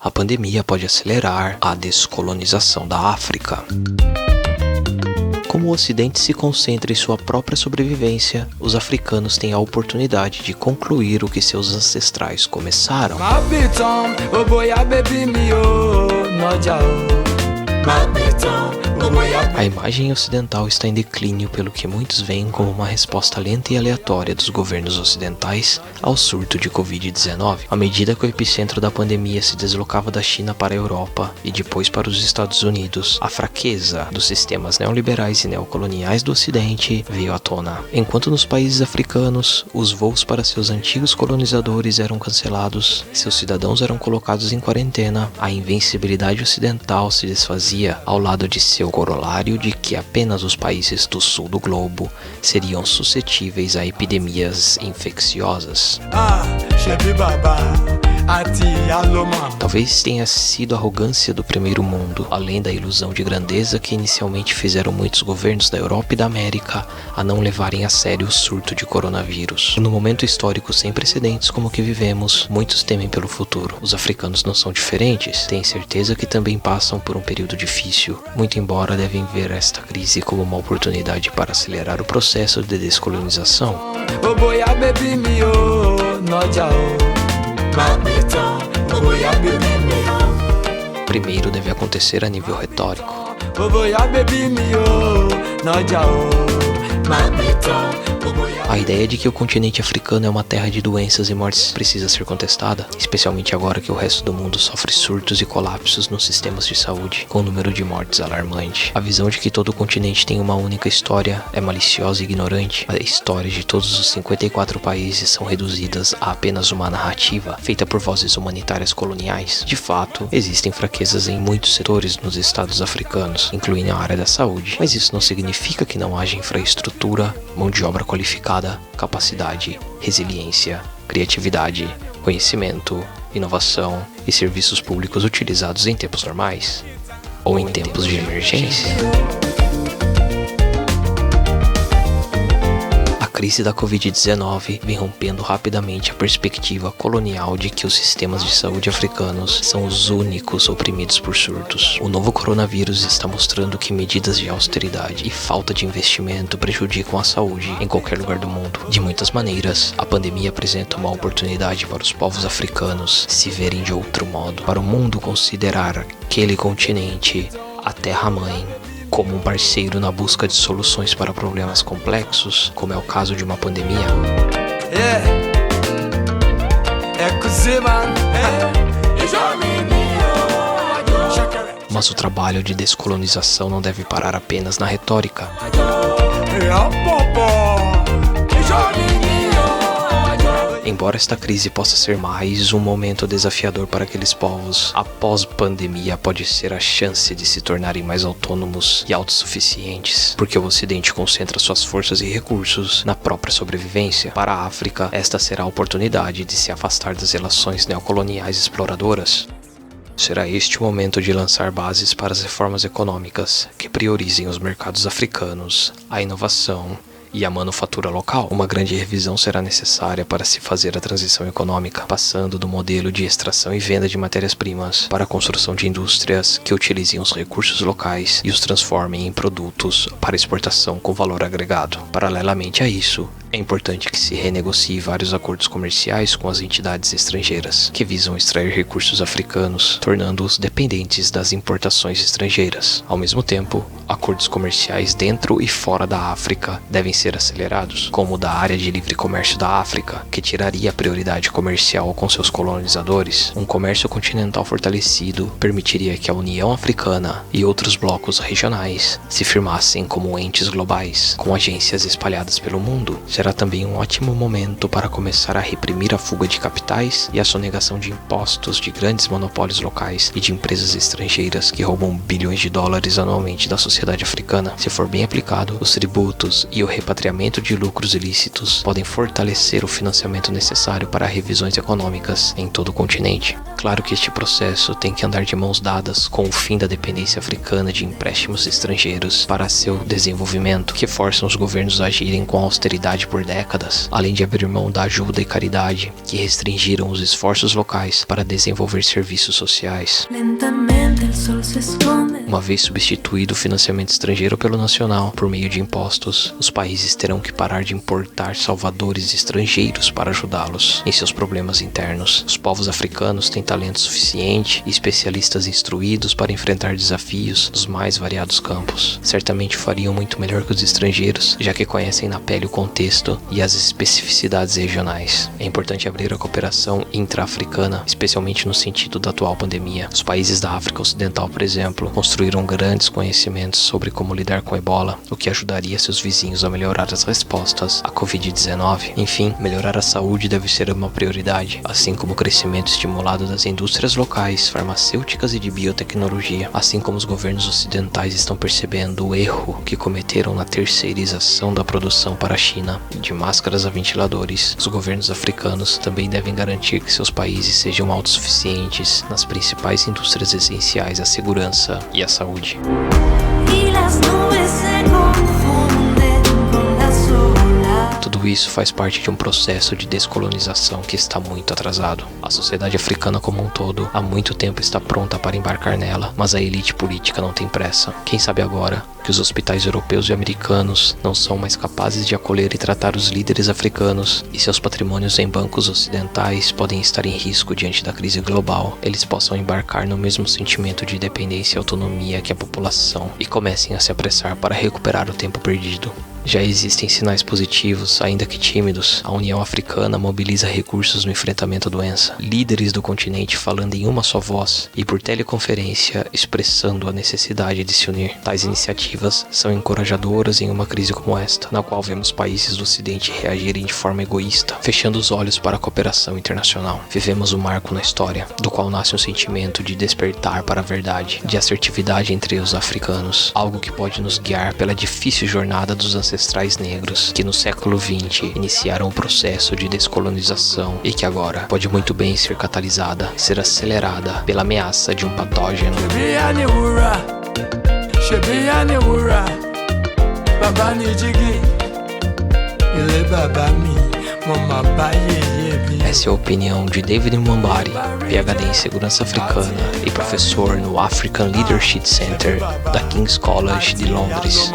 a pandemia pode acelerar a descolonização da África. Como o Ocidente se concentra em sua própria sobrevivência, os africanos têm a oportunidade de concluir o que seus ancestrais começaram. A imagem ocidental está em declínio, pelo que muitos veem como uma resposta lenta e aleatória dos governos ocidentais ao surto de Covid-19. À medida que o epicentro da pandemia se deslocava da China para a Europa e depois para os Estados Unidos, a fraqueza dos sistemas neoliberais e neocoloniais do Ocidente veio à tona. Enquanto nos países africanos, os voos para seus antigos colonizadores eram cancelados, seus cidadãos eram colocados em quarentena, a invencibilidade ocidental se desfazia ao lado de seu corolário de que apenas os países do sul do globo seriam suscetíveis a epidemias infecciosas. Talvez tenha sido a arrogância do primeiro mundo, além da ilusão de grandeza que inicialmente fizeram muitos governos da Europa e da América a não levarem a sério o surto de coronavírus. No momento histórico sem precedentes como o que vivemos, muitos temem pelo futuro. Os africanos não são diferentes, têm certeza que também passam por um período difícil, muito embora devem ver esta crise como uma oportunidade para acelerar o processo de descolonização. Primeiro deve acontecer a nível retórico. A ideia de que o continente africano é uma terra de doenças e mortes precisa ser contestada, especialmente agora que o resto do mundo sofre surtos e colapsos nos sistemas de saúde, com o número de mortes alarmante. A visão de que todo o continente tem uma única história é maliciosa e ignorante. A história de todos os 54 países são reduzidas a apenas uma narrativa, feita por vozes humanitárias coloniais. De fato, existem fraquezas em muitos setores nos estados africanos, incluindo a área da saúde, mas isso não significa que não haja infraestrutura, mão de obra qualificada, capacidade, resiliência, criatividade, conhecimento, inovação e serviços públicos utilizados em tempos normais ou em tempos de emergência. A crise da Covid-19 vem rompendo rapidamente a perspectiva colonial de que os sistemas de saúde africanos são os únicos oprimidos por surtos. O novo coronavírus está mostrando que medidas de austeridade e falta de investimento prejudicam a saúde em qualquer lugar do mundo. De muitas maneiras, a pandemia apresenta uma oportunidade para os povos africanos se verem de outro modo, para o mundo considerar aquele continente, a Terra-mãe, como um parceiro na busca de soluções para problemas complexos, como é o caso de uma pandemia. Mas o trabalho de descolonização não deve parar apenas na retórica. Embora esta crise possa ser mais um momento desafiador para aqueles povos, a pós-pandemia pode ser a chance de se tornarem mais autônomos e autossuficientes, porque o Ocidente concentra suas forças e recursos na própria sobrevivência. Para a África, esta será a oportunidade de se afastar das relações neocoloniais exploradoras. Será este o momento de lançar bases para as reformas econômicas que priorizem os mercados africanos, a inovação e a manufatura local. Uma grande revisão será necessária para se fazer a transição econômica, passando do modelo de extração e venda de matérias-primas para a construção de indústrias que utilizem os recursos locais e os transformem em produtos para exportação com valor agregado. Paralelamente a isso, é importante que se renegocie vários acordos comerciais com as entidades estrangeiras, que visam extrair recursos africanos, tornando-os dependentes das importações estrangeiras. Ao mesmo tempo, acordos comerciais dentro e fora da África devem ser acelerados, como o da Área de Livre Comércio da África, que tiraria a prioridade comercial com seus colonizadores. Um comércio continental fortalecido permitiria que a União Africana e outros blocos regionais se firmassem como entes globais, com agências espalhadas pelo mundo. Será também um ótimo momento para começar a reprimir a fuga de capitais e a sonegação de impostos de grandes monopólios locais e de empresas estrangeiras que roubam bilhões de dólares anualmente da sociedade africana. Se for bem aplicado, os tributos e o repatriamento de lucros ilícitos podem fortalecer o financiamento necessário para revisões econômicas em todo o continente. Claro que este processo tem que andar de mãos dadas com o fim da dependência africana de empréstimos estrangeiros para seu desenvolvimento, que forçam os governos a agirem com austeridade por décadas, além de abrir mão da ajuda e caridade, que restringiram os esforços locais para desenvolver serviços sociais. Uma vez substituído o financiamento estrangeiro pelo nacional por meio de impostos, os países terão que parar de importar salvadores estrangeiros para ajudá-los em seus problemas internos. Os povos africanos têm talento suficiente e especialistas instruídos para enfrentar desafios dos mais variados campos. Certamente fariam muito melhor que os estrangeiros, já que conhecem na pele o contexto e as especificidades regionais. É importante abrir a cooperação intra-africana, especialmente no sentido da atual pandemia. Os países da África Ocidental, por exemplo, construíram grandes conhecimentos sobre como lidar com ebola, o que ajudaria seus vizinhos a melhorar as respostas à Covid-19. Enfim, melhorar a saúde deve ser uma prioridade, assim como o crescimento estimulado das indústrias locais, farmacêuticas e de biotecnologia. Assim como os governos ocidentais estão percebendo o erro que cometeram na terceirização da produção para a China, de máscaras a ventiladores, os governos africanos também devem garantir que seus países sejam autossuficientes nas principais indústrias essenciais à segurança e à saúde. Tudo isso faz parte de um processo de descolonização que está muito atrasado. A sociedade africana como um todo há muito tempo está pronta para embarcar nela, mas a elite política não tem pressa. Quem sabe agora que os hospitais europeus e americanos não são mais capazes de acolher e tratar os líderes africanos e seus patrimônios em bancos ocidentais podem estar em risco diante da crise global, eles possam embarcar no mesmo sentimento de independência e autonomia que a população e comecem a se apressar para recuperar o tempo perdido. Já existem sinais positivos, ainda que tímidos. A União Africana mobiliza recursos no enfrentamento à doença. Líderes do continente falando em uma só voz e por teleconferência expressando a necessidade de se unir. Tais iniciativas são encorajadoras em uma crise como esta, na qual vemos países do Ocidente reagirem de forma egoísta, fechando os olhos para a cooperação internacional. Vivemos um marco na história, do qual nasce um sentimento de despertar para a verdade, de assertividade entre os africanos, algo que pode nos guiar pela difícil jornada dos ancestrais negros que no século XX iniciaram o processo de descolonização e que agora pode muito bem ser catalisada, ser acelerada pela ameaça de um patógeno. Essa é a opinião de David Mwambari, PhD em Segurança Africana e professor no African Leadership Center da King's College de Londres.